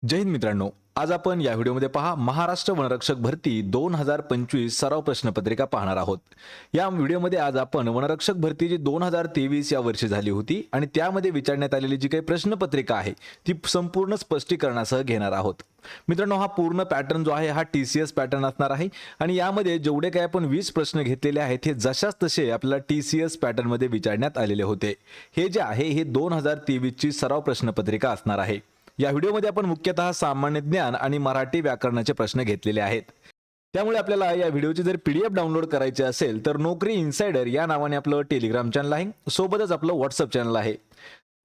जय हिंद मित्रांनो, आज आपण या व्हिडिओमध्ये पहा महाराष्ट्र वनरक्षक भरती 2025 सराव प्रश्नपत्रिका पाहणार आहोत। या व्हिडिओमध्ये आज आपण वनरक्षक भरती जी 2023 या वर्षी झाली होती आणि त्यामध्ये विचारण्यात आलेली जी काही प्रश्नपत्रिका आहे ती संपूर्ण स्पष्टीकरणासह घेणार आहोत। मित्रांनो, हा पूर्ण पॅटर्न जो आहे हा TCS पॅटर्न असणार आहे आणि यामध्ये जेवढे काही आपण 20 प्रश्न घेतलेले आहेत हे जशाच तसे आपल्याला TCS पॅटर्न मध्ये विचारण्यात आलेले होते। हे जे आहे हे 2023 ची सराव प्रश्नपत्रिका असणार आहे। या व्हिडिओमध्ये आपण मुख्यतः सामान्य ज्ञान आणि मराठी व्याकरणाचे प्रश्न घेतलेले आहेत। त्यामुळे आपल्याला या व्हिडिओची जर PDF डाउनलोड करायची असेल तर नोकरी इनसाइडर या नावाने आपलं टेलिग्राम चॅनल आहे, सोबतच आपलं WhatsApp चॅनल आहे।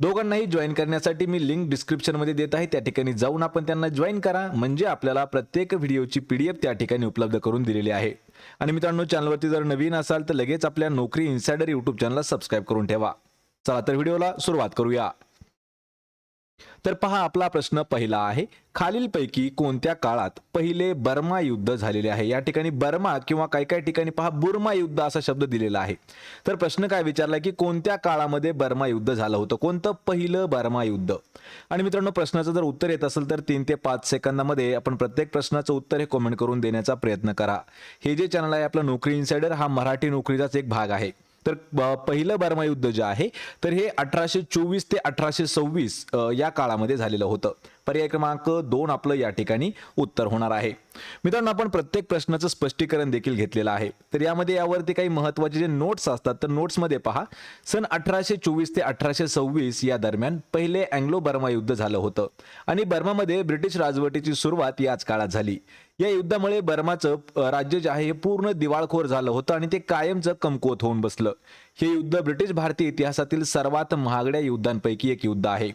दोघांनाही जॉईन करण्यासाठी मी लिंक डिस्क्रिप्शन मध्ये देत आहे, त्या ठिकाणी जाऊन आपण त्यांना जॉईन करा, म्हणजे आपल्याला प्रत्येक व्हिडिओची PDF त्या ठिकाणी उपलब्ध करून दिलेली आहे। आणि मित्रांनो, चॅनलवरती जर नवीन असाल तर लगेच आपल्या नोकरी इनसाइडर YouTube चॅनलला सबस्क्राइब करून ठेवा। चला तर व्हिडिओला सुरुवात करूया। तर पहा, आपला प्रश्न पहिला आहे, खालीलपैकी कोणत्या काळात पहिले बर्मा युद्ध झालेले आहे। या ठिकाणी बर्मा किंवा काही ठिकाणी पहा बुर्मा युद्ध असा शब्द दिलेला आहे। तर प्रश्न काय विचारला की कोणत्या काळामध्ये बर्मा युद्ध झालं होतं, कोणतं पहिलं बर्मा युद्ध। आणि मित्रांनो, प्रश्नाचं जर उत्तर येत असेल तर 3 ते 5 सेकंदामध्ये आपण प्रत्येक प्रश्नाचं उत्तर हे कमेंट करून देण्याचा प्रयत्न करा। हे जे चॅनल आहे आपलं नोकरी इनसाइडर, हा मराठी नोकरीचाच एक भाग आहे। तर पहिलं बर्मा युद्ध जे आहे तर हे 1824 ते 1826 या काळामध्ये झालेलं होतं। पर्याय क्रमांक 2 आपलं या ठिकाणी उत्तर होणार आहे। मित्रांनो, आपण प्रत्येक प्रश्नाचं स्पष्टीकरण देखील घेतलेलं आहे। तर यामध्ये यावरती काही महत्त्वाचे जे नोट्स असतात तर नोट्समध्ये पहा, सन 1824 ते 1826 या दरम्यान पहिले अँग्लो बर्मा युद्ध झालं होतं आणि बर्मामध्ये ब्रिटिश राजवटीची सुरुवात याच काळात झाली। या युद्धामुळे बर्माचं राज्य जे आहे हे पूर्ण दिवाळखोर झालं होतं आणि ते कायमचं कमकुवत होऊन बसलं। हे युद्ध ब्रिटिश भारतीय इतिहासातील सर्वात महागड्या युद्धांपैकी एक युद्ध आहे।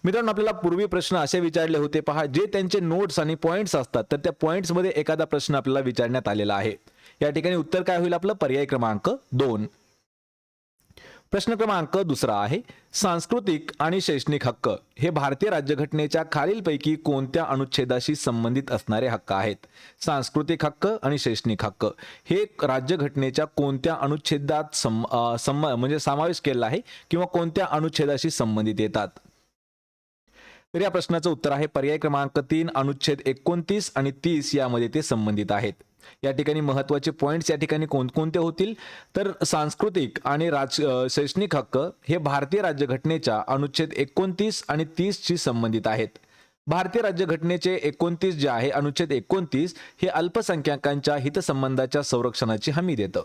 मित्रांनो, आपल्याला पूर्वी प्रश्न असे विचारले होते, पहा, जे त्यांचे नोट्स आणि पॉइंट्स असतात तर त्या पॉइंट्स मध्ये एखादा प्रश्न आपल्याला विचारण्यात आलेला आहे। या ठिकाणी उत्तर काय होईल आपलं? पर्याय क्रमांक 2। प्रश्न क्रमांक दुसरा आहे, सांस्कृतिक आणि शैक्षणिक हक्क हे भारतीय राज्यघटनेच्या खालीलपैकी कोणत्या अनुच्छेदाशी संबंधित असणारे हक्क आहेत। सांस्कृतिक हक्क आणि शैक्षणिक हक्क हे राज्यघटनेच्या कोणत्या अनुच्छेदात म्हणजे समावेश केलेला आहे किंवा कोणत्या अनुच्छेदाशी संबंधित येतात। तर या प्रश्नाचं उत्तर आहे पर्याय क्रमांक 3, अनुच्छेद 29 आणि 30 यामध्ये ते संबंधित आहेत। या ठिकाणी महत्त्वाचे पॉइंट्स या ठिकाणी कोणकोणते होतील तर सांस्कृतिक आणि शैक्षणिक हक्क हे भारतीय राज्यघटनेच्या अनुच्छेद 29 आणि 30 शी संबंधित आहेत। भारतीय राज्यघटनेचे 29 जे आहे अनुच्छेद 29 हे अल्पसंख्याकांच्या हितसंबंधाच्या संरक्षणाची हमी देतं,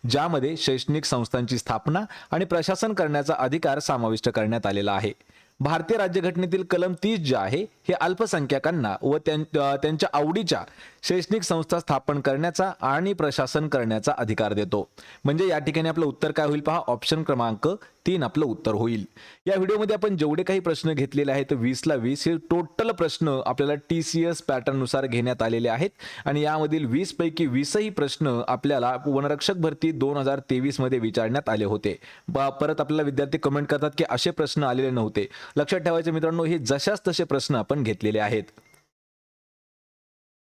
ज्यामध्ये शैक्षणिक संस्थांची स्थापना आणि प्रशासन करण्याचा अधिकार समाविष्ट करण्यात आलेला आहे। भारतीय राज्यघटनेतील कलम 30 जे आहे हे अल्पसंख्याकांना व त्यांच्या आवडीच्या शैक्षणिक संस्था स्थापन करण्याचा आणि प्रशासन करण्याचा अधिकार देतो। म्हणजे या ठिकाणी आपलं उत्तर काय होईल पहा, ऑप्शन क्रमांक 3 आपलं उत्तर होईल। या व्हिडिओमध्ये आपण जेवढे काही प्रश्न घेतलेले आहेत 20 ला 20 हे टोटल प्रश्न आपल्याला TCS पॅटर्न नुसार घेण्यात आलेले आहेत आणि यामधील 20 पैकी 20 ही प्रश्न आपल्याला वनरक्षक भरती 2023 मध्ये विचारण्यात आले होते। परत आपल्याला विद्यार्थी कमेंट करतात की असे प्रश्न आलेले नव्हते। लक्षात ठेवायचे मित्रांनो, हे जशाच तसे प्रश्न आपण घेतलेले आहेत।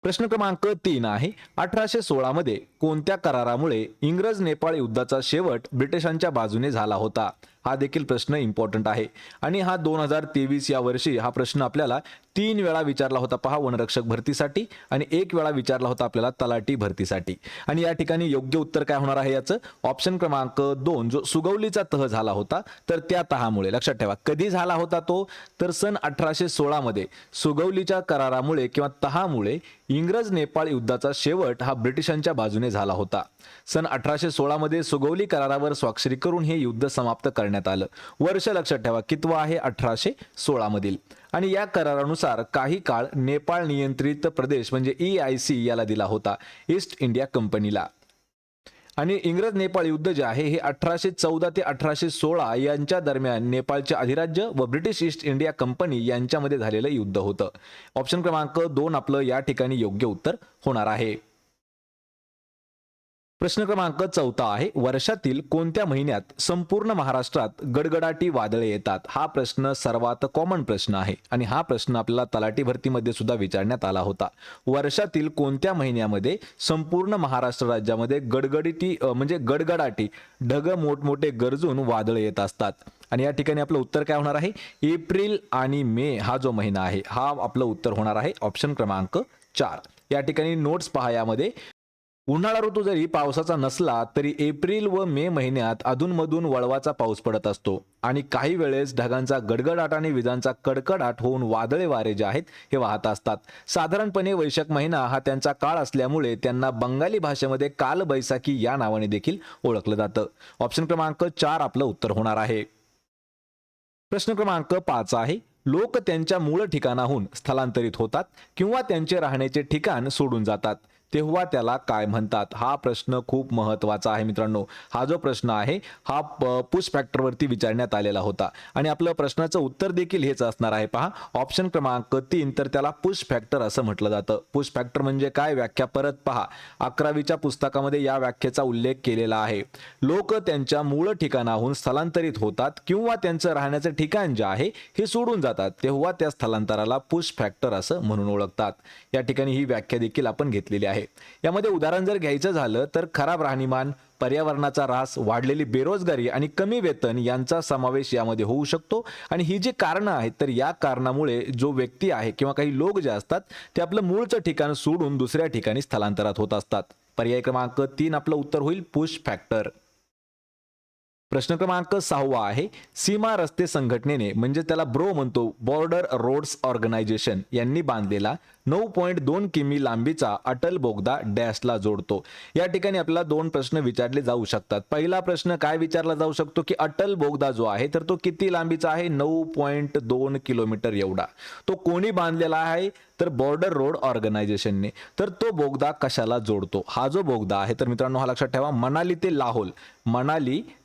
प्रश्न क्रमांक 3 आहे, 1816 मध्ये कोणत्या करारामुळे इंग्रज नेपाळ युद्धाचा शेवट ब्रिटिशांच्या बाजूने झाला होता। हा देखील प्रश्न इम्पॉर्टंट आहे आणि हा 2023 या वर्षी हा प्रश्न आपल्याला 3 वेळा विचारला होता पहा वनरक्षक भरतीसाठी आणि 1 वेळा विचारला होता आपल्याला तलाठी भरतीसाठी। आणि या ठिकाणी योग्य उत्तर काय होणार आहे याचं? ऑप्शन क्रमांक 2, जो सुगवलीचा तह झाला होता तर त्या तहामुळे। लक्षात ठेवा कधी झाला होता तो, तर सन 1816 मध्ये सुगवलीच्या करारामुळे किंवा तहामुळे इंग्रज नेपाळ युद्धाचा शेवट हा ब्रिटिशांच्या बाजूने झाला होता। सन 1816 मध्ये सुगवली करारावर स्वाक्षरी करून हे युद्ध समाप्त करण्यात आलं। वर्ष लक्षात ठेवा कितवं आहे? 1816 मधील। आणि या करारानुसार काही काळ नेपाळ नियंत्रित प्रदेश म्हणजे EIC याला दिला होता, ईस्ट इंडिया कंपनीला। आणि इंग्रज नेपाळ युद्ध जे आहे हे 1814 ते 1816 यांच्या दरम्यान नेपाळचे अधिराज्य व ब्रिटिश ईस्ट इंडिया कंपनी यांच्यामध्ये झालेलं युद्ध होतं। ऑप्शन क्रमांक 2 आपलं या ठिकाणी योग्य उत्तर होणार आहे। प्रश्न क्रमांक 4 आहे, वर्षातील कोणत्या महिन्यात संपूर्ण महाराष्ट्रात गडगडाटी वादळे येतात। हा प्रश्न सर्वात कॉमन प्रश्न आहे आणि हा प्रश्न आपल्याला तलाठी भरतीमध्ये सुद्धा विचारण्यात आला होता। वर्षातील कोणत्या महिन्यामध्ये संपूर्ण महाराष्ट्र राज्यामध्ये गडगडाटी ढग मोठमोठे गरजून वादळे येत असतात। आणि या ठिकाणी आपलं उत्तर काय होणार आहे? एप्रिल आणि मे हा जो महिना आहे हा आपलं उत्तर होणार आहे ऑप्शन क्रमांक 4. या ठिकाणी नोट्स पहा. यामध्ये उन्हाळा ऋतू जरी पावसाचा नसला तरी एप्रिल व मे महिन्यात अधूनमधून वळवाचा पाऊस पडत असतो आणि काही वेळेस ढगांचा गडगडाट आणि विजांचा कडकडाट होऊन वादळे वारे जे आहेत हे वाहत असतात. साधारणपणे वैशाख महिना हा त्यांचा काळ असल्यामुळे त्यांना बंगाली भाषेमध्ये कालबैसाखी या नावाने देखील ओळखलं जातं. ऑप्शन क्रमांक 4 आपलं उत्तर होणार आहे. प्रश्न क्रमांक 5 आहे, लोक त्यांच्या मूळ ठिकाणाहून स्थलांतरित होतात किंवा त्यांचे राहण्याचे ठिकाण सोडून जातात तेव्हा त्याला काय म्हणतात? हा प्रश्न खूप महत्वाचा आहे मित्रांनो. हा जो प्रश्न आहे हा पुश फॅक्टरवरती विचारण्यात आलेला होता आणि आपलं प्रश्नाचं उत्तर देखील हेच असणार आहे. पहा ऑप्शन क्रमांक 3, तर त्याला पुश फॅक्टर असं म्हटलं जातं. पुश फॅक्टर म्हणजे काय? व्याख्या परत पहा. 11वीच्या पुस्तकामध्ये या व्याख्येचा उल्लेख केलेला आहे. लोक त्यांच्या मूळ ठिकाणाहून स्थलांतरित होतात किंवा त्यांचं राहण्याचं ठिकाण जे आहे हे सोडून जातात तेव्हा त्या स्थलांतराला पुश फॅक्टर असं म्हणून ओळखतात. या ठिकाणी ही व्याख्या देखील आपण घेतलेली आहे. यामध्ये उदाहरण जर घ्यायचं झालं तर खराब राहणीमान, पर्यावरणाचा ऱ्हास, वाढलेली बेरोजगारी आणि कमी वेतन यांचा समावेश यामध्ये होऊ शकतो. आणि ही जी कारणं आहेत तर या कारणामुळे जो व्यक्ती आहे किंवा काही लोक जे असतात ते आपलं मूळचं ठिकाण सोडून दुसऱ्या ठिकाणी स्थलांतरात होत असतात. पर्याय क्रमांक 3 आपलं उत्तर होईल पुश फॅक्टर. प्रश्न क्रमांक 6 आहे, सीमा रस्ते संघटनेने म्हणजे त्याला ब्रो म्हणतो, बॉर्डर रोड्स ऑर्गनायझेशन यांनी बांधलेला 9.2 किमी लांबीचा अटल बोगदा डॅशला जोडतो. या ठिकाणी आपल्याला 2 प्रश्न विचारले जाऊ शकतात. पहिला प्रश्न काय विचारला जाऊ शकतो की अटल बोगदा जो आहे तर तो किती लांबीचा आहे? 9.2 किलोमीटर एवढा. तो कोणी बांधलेला आहे? तर बॉर्डर रोड ऑर्गनायझेशनने. तर तो बोगदा कशाला जोडतो? हा जो बोगदा आहे तर मित्रांनो हा लक्षात ठेवा, मनाली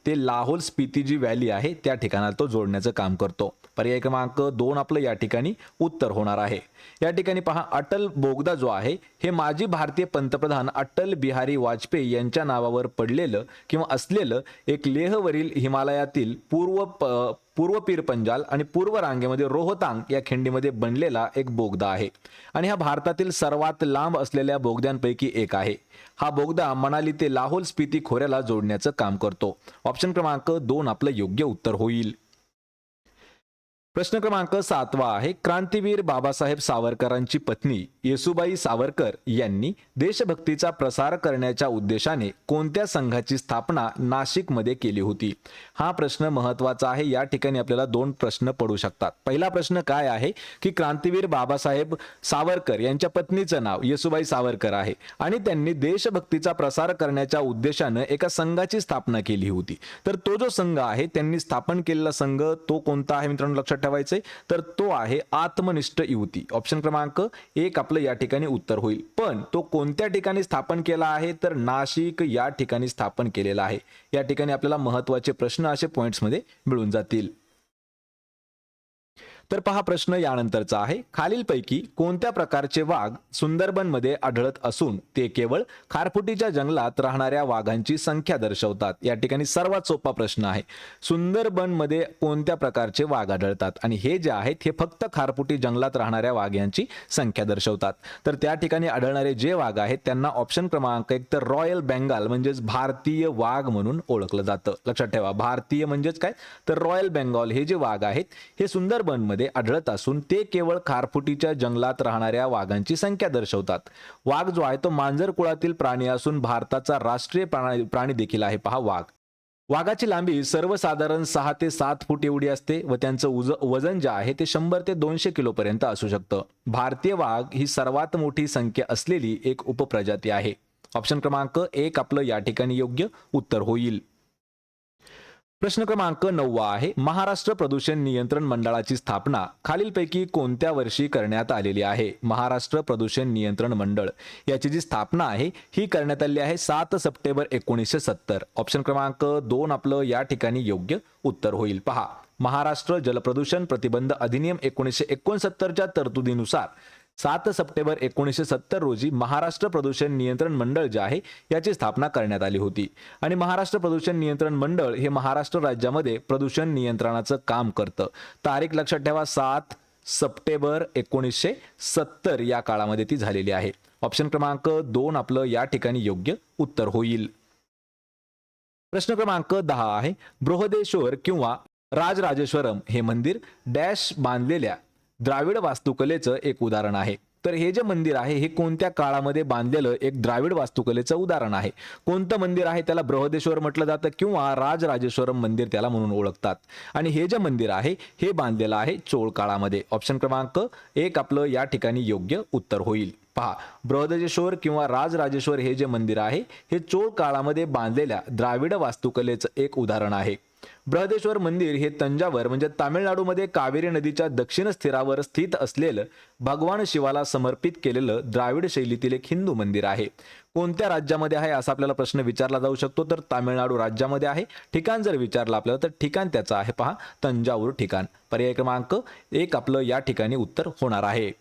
ते लाहोल स्पिती जी व्हॅली आहे त्या ठिकाणाला तो जोडण्याचं काम करतो. पर्याय क्रमांक 2 आपलं या ठिकाणी उत्तर होणार आहे. या ठिकाणी पहा, अटल बोगदा जो आहे हे माजी भारतीय पंतप्रधान अटल बिहारी वाजपेयी यांच्या नावावर पडलेलं किंवा असलेलं एक लेहवरील हिमालयातील पूर्व पीर पंजाल आणि पूर्व रांगेमध्ये रोहतांग या खिंडीमध्ये बनलेला एक बोगदा आहे आणि हा भारतातील सर्वात लांब असलेल्या बोगद्यांपैकी एक आहे. हा बोगदा मनाली ते लाहोल स्पिती खोऱ्याला जोडण्याचं काम करतो. ऑप्शन क्रमांक 2 आपलं योग्य उत्तर होईल. प्रश्न क्रमांक 7 आहे, क्रांतीवीर बाबासाहेब सावरकरांची पत्नी येसुबाई सावरकर यांनी देशभक्तीचा प्रसार करण्याच्या उद्देशाने कोणत्या संघाची स्थापना नाशिकमध्ये केली होती? हा प्रश्न महत्वाचा आहे. या ठिकाणी आपल्याला 2 प्रश्न पडू शकतात. पहिला प्रश्न काय आहे की क्रांतीवीर बाबासाहेब सावरकर यांच्या पत्नीचं नाव येसुबाई सावरकर आहे आणि त्यांनी देशभक्तीचा प्रसार करण्याच्या उद्देशाने एका संघाची स्थापना केली होती. तर तो जो संघ आहे त्यांनी स्थापन केलेला संघ तो कोणता आहे मित्रांनो? लक्षात ठेवायचे तर तो आहे आत्मनिष्ठ युवती. ऑप्शन क्रमांक 1 आपलं या ठिकाणी उत्तर होईल. पण तो कोणत्या ठिकाणी स्थापन केला आहे तर नाशिक या ठिकाणी स्थापन केलेला आहे. या ठिकाणी आपल्याला महत्त्वाचे प्रश्न असे पॉइंट्स मध्ये मिळून जातील. तर पहा प्रश्न यानंतरचा आहे, खालीलपैकी कोणत्या प्रकारचे वाघ सुंदरबनमध्ये आढळत असून ते केवळ खारफुटीच्या जंगलात राहणाऱ्या वाघांची संख्या दर्शवतात? या ठिकाणी सर्वात सोपा प्रश्न आहे. सुंदरबनमध्ये कोणत्या प्रकारचे वाघ आढळतात आणि हे जे आहेत हे फक्त खारफुटी जंगलात राहणाऱ्या वाघांची संख्या दर्शवतात. तर त्या ठिकाणी आढळणारे जे वाघ आहेत त्यांना ऑप्शन क्रमांक 1 तर रॉयल बेंगाल म्हणजेच भारतीय वाघ म्हणून ओळखलं जातं. लक्षात ठेवा, भारतीय म्हणजेच काय तर रॉयल बेंगॉल हे जे वाघ आहेत हे सुंदरबन मध्ये आढळत असून ते केवळ खारफुटीच्या जंगलात राहणाऱ्या वाघांची संख्या दर्शवतात. वाघ जो आहे तो मांजर कुळातील प्राणी असून भारताचा राष्ट्रीय प्राणी देखील आहे. पहा वाघ. वाघाची लांबी सर्वसाधारण 6 ते 7 फूट एवढी असते व त्यांचं वजन जे आहे ते 100 ते 200 किलो पर्यंत असू शकतं. भारतीय वाघ ही सर्वात मोठी संख्या असलेली एक उपप्रजाती आहे. ऑप्शन क्रमांक 1 आपलं या ठिकाणी योग्य उत्तर होईल. प्रश्न क्रमांक 9 आहे, महाराष्ट्र प्रदूषण नियंत्रण मंडळाची स्थापना खालीलपैकी कोणत्या वर्षी करण्यात आलेली आहे? महाराष्ट्र प्रदूषण नियंत्रण मंडळ याची जी स्थापना आहे ही करण्यात आली आहे 7 सप्टेंबर 1970. ऑप्शन क्रमांक 2 आपलं या ठिकाणी योग्य उत्तर होईल. पहा, महाराष्ट्र जलप्रदूषण प्रतिबंध अधिनियम 1969च्या तरतुदीनुसार 7 सप्टेंबर 1970 रोजी महाराष्ट्र प्रदूषण नियंत्रण मंडळ जे आहे याची स्थापना करण्यात आली होती आणि महाराष्ट्र प्रदूषण नियंत्रण मंडळ हे महाराष्ट्र राज्यामध्ये प्रदूषण नियंत्रणाचं काम करतं. तारीख लक्षात ठेवा, 7 सप्टेंबर 1970 या काळामध्ये ती झालेली आहे. ऑप्शन क्रमांक 2 आपलं या ठिकाणी योग्य उत्तर होईल. प्रश्न क्रमांक 10 आहे, बृहदेश्वर किंवा राजराजेश्वरम हे मंदिर डॅश बांधलेल्या द्राविड वास्तुकलेचं एक उदाहरण आहे. तर हे जे मंदिर आहे हे कोणत्या काळामध्ये बांधलेलं एक द्राविड वास्तुकलेचं उदाहरण आहे. कोणतं मंदिर आहे त्याला बृहदेश्वर म्हटलं जातं किंवा राजराजेश्वरम मंदिर त्याला म्हणून ओळखतात. आणि हे जे मंदिर आहे हे बांधलेलं आहे चोळ काळामध्ये. ऑप्शन क्रमांक 1 आपलं या ठिकाणी योग्य उत्तर होईल. पहा, बृहदेश्वर किंवा राजराजेश्वर हे जे मंदिर आहे हे चोळ काळामध्ये बांधलेल्या द्राविड वास्तुकलेचं एक उदाहरण आहे. बृहदेश्वर मंदिर हे तंजावर म्हणजे तामिळनाडूमध्ये कावेरी नदीच्या दक्षिण स्थिरावर स्थित असलेलं भगवान शिवाला समर्पित केलेलं द्राविड शैलीतील एक हिंदू मंदिर आहे. कोणत्या राज्यामध्ये आहे असा आपल्याला प्रश्न विचारला जाऊ शकतो, तर तामिळनाडू राज्यामध्ये आहे. ठिकाण जर विचारलं आपल्याला तर ठिकाण त्याचं आहे पहा तंजावूर ठिकाण. पर्याय क्रमांक 1 आपलं या ठिकाणी उत्तर होणार आहे.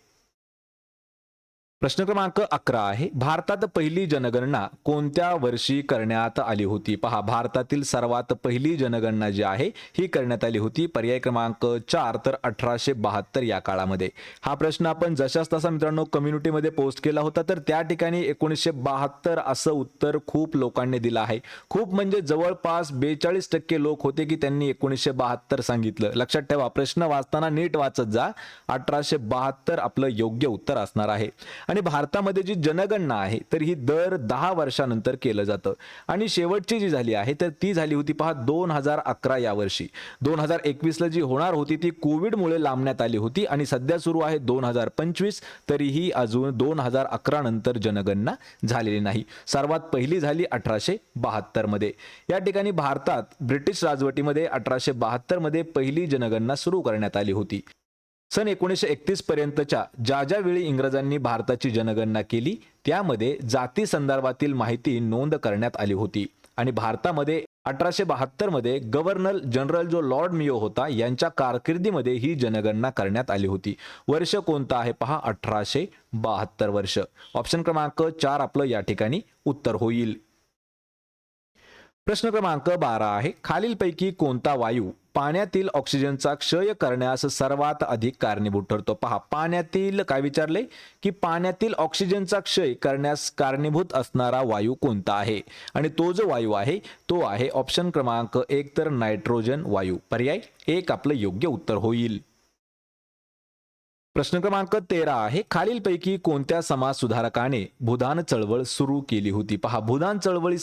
प्रश्न क्रमांक 11 आहे, भारतात पहिली जनगणना कोणत्या वर्षी करण्यात आली होती? पहा, भारतातील सर्वात पहिली जनगणना जी आहे ही करण्यात आली होती. पर्याय क्रमांक 4 तर 1872 या काळामध्ये. हा प्रश्न आपण जशाच तसा मित्रांनो कम्युनिटीमध्ये पोस्ट केला होता, तर त्या ठिकाणी 1972 असं उत्तर खूप लोकांनी दिलं आहे. खूप म्हणजे जवळपास 42% लोक होते की त्यांनी 1972 सांगितलं. लक्षात ठेवा, प्रश्न वाचताना नीट वाचत जा. 1872 आपलं योग्य उत्तर असणार आहे. आणि भारतामध्ये जी जनगणना आहे तर ही दर 10 वर्षानंतर केलं जातं. आणि शेवटची जी झाली आहे तर ती झाली होती पहा 2011 या वर्षी. 2021 ला जी होणार होती ती कोविडमुळे लांबण्यात आली होती आणि सध्या सुरू आहे 2025. तरीही अजून 2011 नंतर जनगणना झालेली नाही. सर्वात पहिली झाली 1872 मध्ये. या ठिकाणी भारतात ब्रिटिश राजवटीमध्ये 1872 मध्ये पहिली जनगणना सुरू करण्यात आली होती. सन 1931 पर्यंतच्या ज्या वेळी इंग्रजांनी भारताची जनगणना केली त्यामध्ये जाती संदर्भातील माहिती नोंद करण्यात आली होती. आणि भारतामध्ये 1872 मध्ये गव्हर्नर जनरल जो लॉर्ड मियो होता यांच्या कारकिर्दीमध्ये ही जनगणना करण्यात आली होती. वर्ष कोणतं आहे पहा 1872 वर्ष. ऑप्शन क्रमांक 4 आपलं या ठिकाणी उत्तर होईल. प्रश्न क्रमांक 12 आहे, खालीलपैकी कोणता वायू पाण्यातील ऑक्सिजनचा क्षय करण्यास सर्वात अधिक कारणीभूत ठरतो? पहा, पाण्यातील काय विचारले की पाण्यातील ऑक्सिजनचा क्षय करण्यास कारणीभूत असणारा वायू कोणता आहे? आणि तो जो वायू आहे तो आहे ऑप्शन क्रमांक 1 तर नायट्रोजन वायू. पर्याय 1 आपलं योग्य उत्तर होईल. प्रश्न क्रमांक 13 आहे, खालीलपैकी कोणत्या समाज सुधारकाने भूदान चळवळ सुरू केली होती? पहा, भूदान चळवळी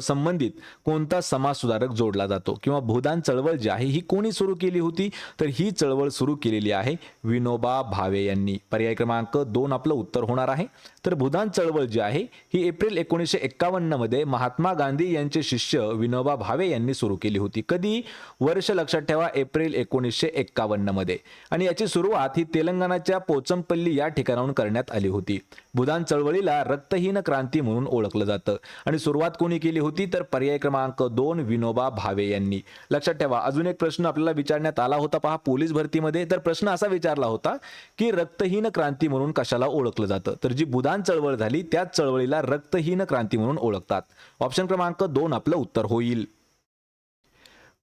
संबंधित कोणता समाज सुधारक जोडला जातो किंवा भूदान चळवळ जी आहे ही कोणी सुरू केली होती? तर ही चळवळ सुरू केलेली आहे विनोबा भावे यांनी. पर्याय क्रमांक 2 आपलं उत्तर होणार आहे. तर भूदान चळवळ जी आहे ही एप्रिल 1951 मध्ये महात्मा गांधी यांचे शिष्य विनोबा भावे यांनी सुरू केली होती. कधी? वर्ष लक्षात ठेवा, एप्रिल 1951 मध्ये. आणि याची सुरुवात ही तेलंगणाच्या पोचमपल्ली या ठिकाणाहून करण्यात आली होती. भूदान चळवळीला रक्तहीन क्रांती म्हणून ओळखलं जातं. आणि सुरुवात कोणी केली होती? तर पर्याय क्रमांक 2 विनोबा भावे यांनी. लक्षात ठेवा, अजून एक प्रश्न आपल्याला विचारण्यात आला होता पहा पोलीस भरतीमध्ये. तर प्रश्न असा विचारला होता की रक्तहीन क्रांती म्हणून कशाला ओळखलं जातं? तर जी भूदान चळवळ झाली त्याच चळवळीला रक्तहीन क्रांती म्हणून ओळखतात. ऑप्शन क्रमांक 2 आपलं उत्तर होईल.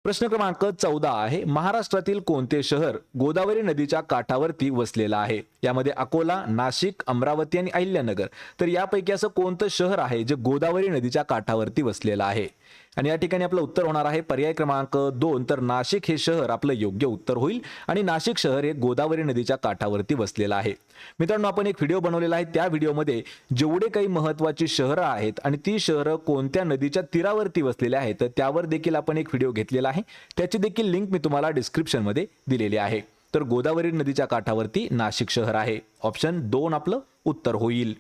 प्रश्न क्रमांक 14 आहे, महाराष्ट्रातील कोणते शहर गोदावरी नदीच्या काठावरती वसलेलं आहे? यामध्ये अकोला, नाशिक, अमरावती आणि अहिल्यानगर. तर यापैकी असं कोणतं शहर आहे जे गोदावरी नदीच्या काठावरती वसलेलं आहे? आणि या ठिकाणी आपलं उत्तर होणार आहे पर्याय क्रमांक 2 तर नाशिक हे शहर आपलं योग्य उत्तर होईल. आणि नाशिक शहर हे गोदावरी नदीच्या काठावरती वसलेलं आहे. मित्रांनो, आपण एक व्हिडिओ बनवलेला आहे. त्या व्हिडिओमध्ये जेवढे काही महत्त्वाची शहरं आहेत आणि ती शहरं कोणत्या नदीच्या तीरावरती वसलेली आहेत तर त्यावर देखील आपण एक व्हिडिओ घेतलेला आहे. त्याची देखील लिंक मी तुम्हाला डिस्क्रिप्शनमध्ये दिलेली आहे. तर गोदावरी नदीच्या काठावरती नाशिक शहर आहे. ऑप्शन 2 आपलं उत्तर होईल.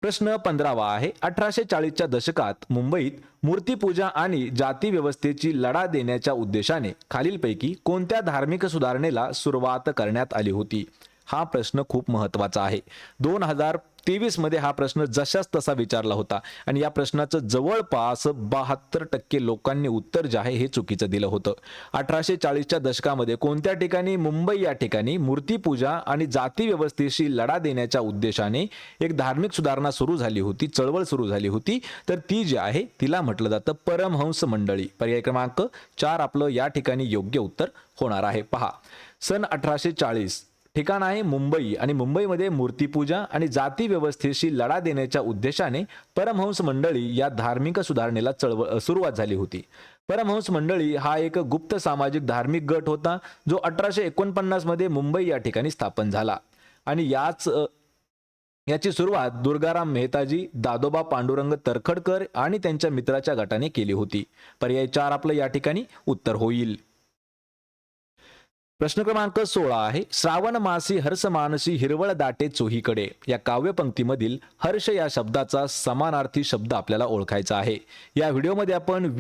प्रश्न 15 आहे, 1840च्या दशकात मुंबईत मूर्तिपूजा आणि जाती व्यवस्थेची लढा देण्याच्या उद्देशाने खालीलपैकी कोणत्या धार्मिक सुधारणेला सुरुवात करण्यात आली होती? हा प्रश्न खूप महत्त्वाचा आहे. 2023 मध्ये हा प्रश्न जशाच तसा विचारला होता आणि या प्रश्नाचं जवळपास 72% लोकांनी उत्तर जे आहे हे चुकीचं दिलं होतं. 1840च्या दशकामध्ये कोणत्या ठिकाणी? मुंबई या ठिकाणी मूर्तिपूजा आणि जाती व्यवस्थेशी लढा देण्याच्या उद्देशाने एक धार्मिक सुधारणा सुरू झाली होती, चळवळ सुरू झाली होती. तर ती जी आहे तिला म्हटलं जातं परमहंस मंडळी. पर्याय क्रमांक 4 आपलं या ठिकाणी योग्य उत्तर होणार आहे. पहा, सन 1840 ठिकाण आहे मुंबई आणि मुंबईमध्ये मूर्तीपूजा आणि जाती व्यवस्थेशी लढा देण्याच्या उद्देशाने परमहंस मंडळी या धार्मिक सुधारणेला सुरुवात झाली होती. परमहंस मंडळी हा एक गुप्त सामाजिक धार्मिक गट होता जो 1849 मध्ये मुंबई या ठिकाणी स्थापन झाला आणि याची सुरुवात दुर्गाराम मेहताजी, दादोबा पांडुरंग तरखडकर आणि त्यांच्या मित्राच्या गटाने केली होती. पर्याय 4 आपलं या ठिकाणी उत्तर होईल. प्रश्न क्रमांक 16 आहे, श्रावण मासी हर्ष मानसी हिरवळ दाटे चोहीकडे या काव्यपंक्तीमधील हर्ष या शब्दाचा समानार्थी शब्द आपल्याला ओळखायचा आहे. या व्हिडिओमध्ये आपण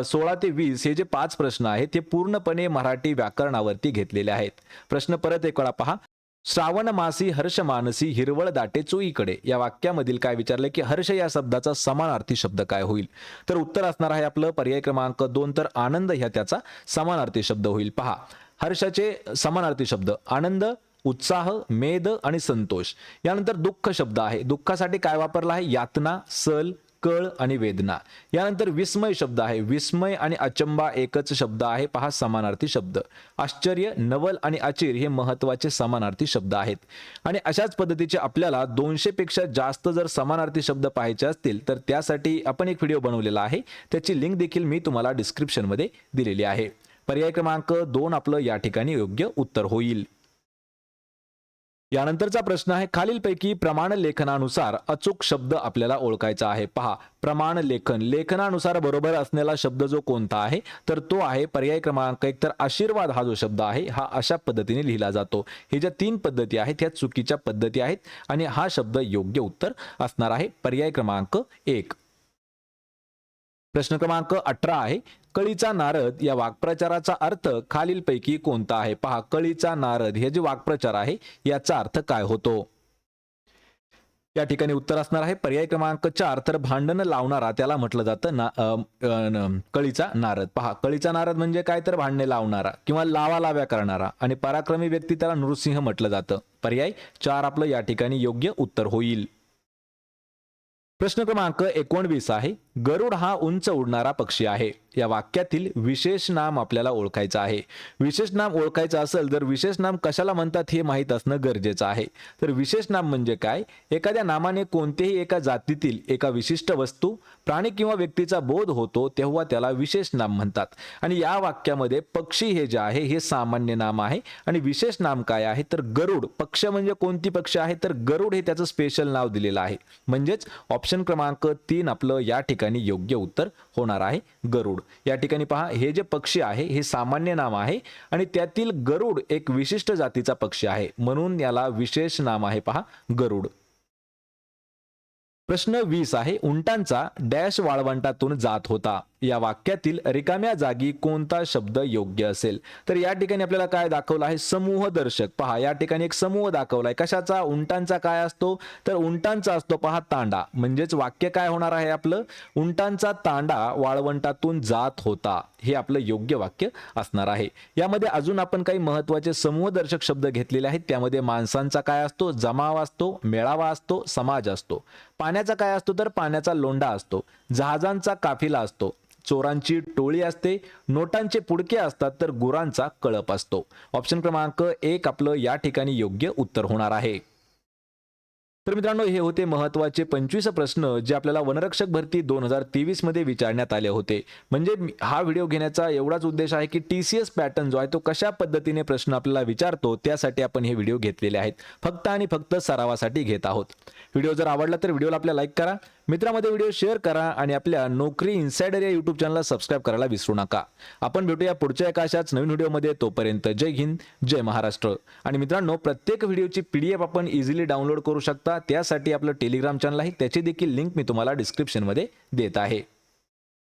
16 ते 20 हे जे 5 प्रश्न आहेत ते पूर्णपणे मराठी व्याकरणावरती घेतलेले आहेत. प्रश्न परत एक वेळा पहा. श्रावण मासी हर्ष मानसी हिरवळ दाटे चोहीकडे या वाक्यामधील काय विचारले की हर्ष या शब्दाचा समानार्थी शब्द काय होईल? तर उत्तर असणार आहे आपलं पर्याय क्रमांक 2, तर आनंद ह्या त्याचा समानार्थी शब्द होईल. पहा, हर्षाचे समानार्थी शब्द आनंद, उत्साह, मेद आणि संतोष. यानंतर दुःख शब्द आहे. दुःखासाठी काय वापरला आहे? यातना, सल, कळ आणि वेदना. यानंतर विस्मय शब्द आहे. विस्मय आणि अचंबा एकच शब्द आहे. पहा, समानार्थी शब्द. आश्चर्य, नवल आणि अचिर हे महत्वाचे समानार्थी शब्द आहेत. आणि अशाच पद्धतीचे आपल्याला 200 पेक्षा जास्त जर समानार्थी शब्द पाहायचे असतील तर त्यासाठी आपण एक व्हिडिओ बनवलेला आहे. त्याची लिंक देखील मी तुम्हाला डिस्क्रिप्शन मध्ये दिलेली आहे. पर्याय क्रमांक 2 आपलं या ठिकाणी योग्य उत्तर होईल. यानंतरचा प्रश्न आहे, खालीलपैकी प्रमाण लेखनानुसार अचूक शब्द आपल्याला ओळखायचा आहे. पहा, प्रमाण लेखन, लेखनानुसार बरोबर असलेला शब्द जो कोणता आहे तर तो आहे पर्याय क्रमांक 1, तर आशीर्वाद हा जो शब्द आहे हा अशा पद्धतीने लिहिला जातो. हे ज्या 3 पद्धती आहेत त्या चुकीच्या पद्धती आहेत आणि हा शब्द योग्य उत्तर असणार आहे पर्याय क्रमांक 1. प्रश्न क्रमांक 18 आहे, कळीचा नारद या वाक्प्रचाराचा अर्थ खालीलपैकी कोणता आहे? पहा, कळीचा नारद हे जे वाक्प्रचार आहे याचा अर्थ काय होतो? या ठिकाणी उत्तर असणार आहे पर्याय क्रमांक 4, तर भांडण लावणारा त्याला म्हटलं जातं कळीचा नारद. पहा, कळीचा नारद म्हणजे काय? तर भांडणे लावणारा किंवा लाव्या करणारा आणि पराक्रमी व्यक्ती त्याला नृसिंह म्हटलं जातं. पर्याय 4 आपलं या ठिकाणी योग्य उत्तर होईल. प्रश्न क्रमांक 19 आहे, गरुड हा उंच उडणारा पक्षी आहे. या वाक्यातील विशेष नाम आपल्याला ओळखायचं आहे. विशेष नाम ओळखायचं असेल तर विशेष नाम कशाला म्हणतात हे माहीत असणं गरजेचं आहे. तर विशेष नाम म्हणजे काय? एखाद्या नामाने कोणतेही एका जातीतील एका विशिष्ट वस्तू, प्राणी किंवा व्यक्तीचा बोध होतो तेव्हा त्याला विशेष नाम म्हणतात. आणि या वाक्यामध्ये पक्षी हे जे आहे हे सामान्य नाम आहे आणि विशेष नाम काय आहे? तर गरुड. पक्ष म्हणजे कोणती पक्ष आहे? तर गरुड हे त्याचं स्पेशल नाव दिलेलं आहे. म्हणजेच ऑप्शन क्रमांक 3 आपलं या ठिकाणी योग्य उत्तर होणार आहे गरुड. या ठिकाणी पहा, हे जे पक्षी आहे हे सामान्य नाम आहे आणि त्यातील गरुड एक विशिष्ट जातीचा पक्षी आहे म्हणून याला विशेष नाम आहे. पहा, गरुड. प्रश्न 20 आहे, उंटांचा डॅश वाळवंटातून जात होता. या वाक्यातील रिकाम्या जागी कोणता शब्द योग्य असेल? तर या ठिकाणी आपल्याला काय दाखवलं आहे? समूह दर्शक. पहा, या ठिकाणी एक समूह दाखवलाय. कशाचा? उंटांचा. काय असतो? तर उंटांचा असतो पहा तांडा. म्हणजेच वाक्य काय होणार आहे आपलं? उंटांचा तांडा वाळवंटातून जात होता. हे आपलं योग्य वाक्य असणार आहे. यामध्ये अजून आपण काही महत्वाचे समूहदर्शक शब्द घेतलेले आहेत. त्यामध्ये माणसांचा काय असतो? जमाव असतो, मेळावा असतो, समाज असतो. पाण्याचा काय असतो? तर पाण्याचा लोंढा असतो. जहाजांचा काफिला असतो. चोरांची टोळी असते. नोटांचे पुडके असतात तर गुरांचा कळप असतो. ऑप्शन क्रमांक 1 आपलं या ठिकाणी योग्य उत्तर होणार आहे. तर मित्रांनो, हे होते महत्त्वाचे 25 प्रश्न जे आपल्याला वनरक्षक भरती 2023 मध्ये विचारण्यात आले होते. म्हणजे हा व्हिडिओ घेण्याचा एवढाच उद्देश आहे की TCS पॅटर्न जो आहे तो कशा पद्धतीने प्रश्न आपल्याला विचारतो त्यासाठी आपण हे व्हिडिओ घेतलेले आहेत. फक्त आणि फक्त सरावासाठी घेत आहोत. व्हिडिओ जर आवडला तर व्हिडिओला आपल्या लाईक करा, मित्रांमध्ये व्हिडिओ शेअर करा आणि आपल्या नोकरी इनसाइडर या YouTube चॅनलला सबस्क्राइब करायला विसरू नका. आपण भेटूया पुढच्या एका अशाच नवीन व्हिडिओमध्ये. तोपर्यंत जय हिंद, जय महाराष्ट्र. आणि मित्रांनो, प्रत्येक व्हिडिओची PDF आपण इझिली डाउनलोड करू शकता. त्यासाठी आपलं टेलिग्राम चॅनल आहे, त्याची देखील लिंक मी तुम्हाला डिस्क्रिप्शन मध्ये देत आहे.